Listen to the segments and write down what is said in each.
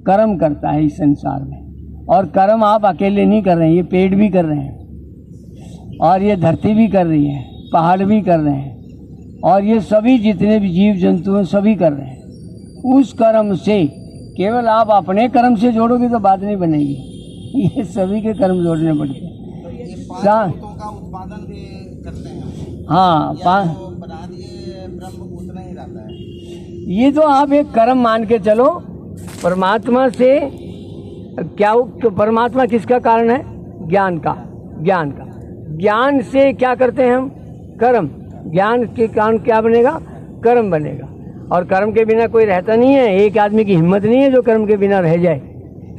कर्म करता है इस संसार में। और कर्म आप अकेले नहीं कर रहे हैं, ये पेड़ भी कर रहे हैं और ये धरती भी कर रही है, पहाड़ भी कर रहे हैं और ये सभी जितने भी जीव जंतु हैं सभी कर रहे हैं। उस कर्म से केवल आप अपने कर्म से जोड़ोगे तो बात नहीं बनेगी, ये सभी के कर्म जोड़ने पड़ते हैं। का उत्पादन भी करते हैं। हाँ, तो बना दिए ब्रह्म उतना ही रहता है। ये तो आप एक कर्म मान के चलो। परमात्मा से क्या, परमात्मा किसका कारण है? ज्ञान का। ज्ञान से क्या करते हैं हम? कर्म। ज्ञान के कारण क्या बनेगा? कर्म बनेगा। और कर्म के बिना कोई रहता नहीं है। एक आदमी की हिम्मत नहीं है जो कर्म के बिना रह जाए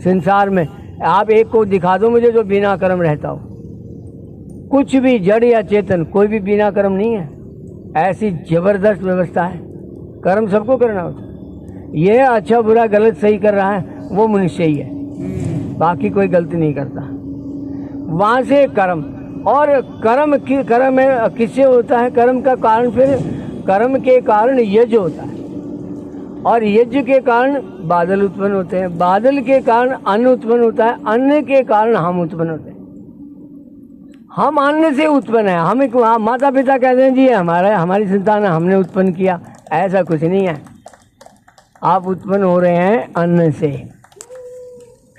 संसार में। आप एक को दिखा दो मुझे जो बिना कर्म रहता हो। कुछ भी जड़ या चेतन कोई भी बिना कर्म नहीं है। ऐसी जबरदस्त व्यवस्था है। कर्म सबको करना होता है। ये अच्छा बुरा गलत सही कर रहा है वो मनुष्य ही है, बाकी कोई गलती नहीं करता। वहाँ से कर्म, और कर्म किससे होता है? कर्म का कारण, फिर कर्म के कारण यज्ञ होता है और यज्ञ के कारण बादल उत्पन्न होते हैं, बादल के कारण अन्न उत्पन्न होता है, अन्न के कारण हम उत्पन्न होते हैं। हम अन्न से उत्पन्न है। हम एक माता पिता कहते हैं जी हमारी संतान है, हमने उत्पन्न किया, ऐसा कुछ नहीं है। आप उत्पन्न हो रहे हैं अन्न से।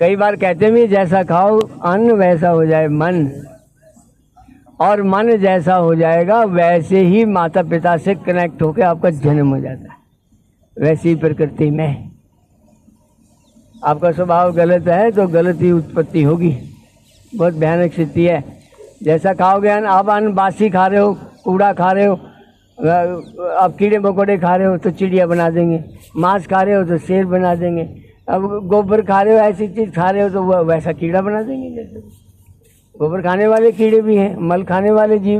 कई बार कहते भी जैसा खाओ अन्न वैसा हो जाए मन, और मन जैसा हो जाएगा वैसे ही माता पिता से कनेक्ट होकर आपका जन्म हो जाता है। वैसी ही प्रकृति में आपका स्वभाव गलत है तो गलत ही उत्पत्ति होगी। बहुत भयानक स्थिति है। जैसा खाओगे अन्न, आप अन्न बासी खा रहे हो, कूड़ा खा रहे हो, अब कीड़े मकोड़े खा रहे हो तो चिड़िया बना देंगे, मांस खा रहे हो तो शेर बना देंगे, अब गोबर खा रहे हो ऐसी चीज़ खा रहे हो तो वह वैसा कीड़ा बना देंगे। जैसे गोबर खाने वाले कीड़े भी हैं, मल खाने वाले जीव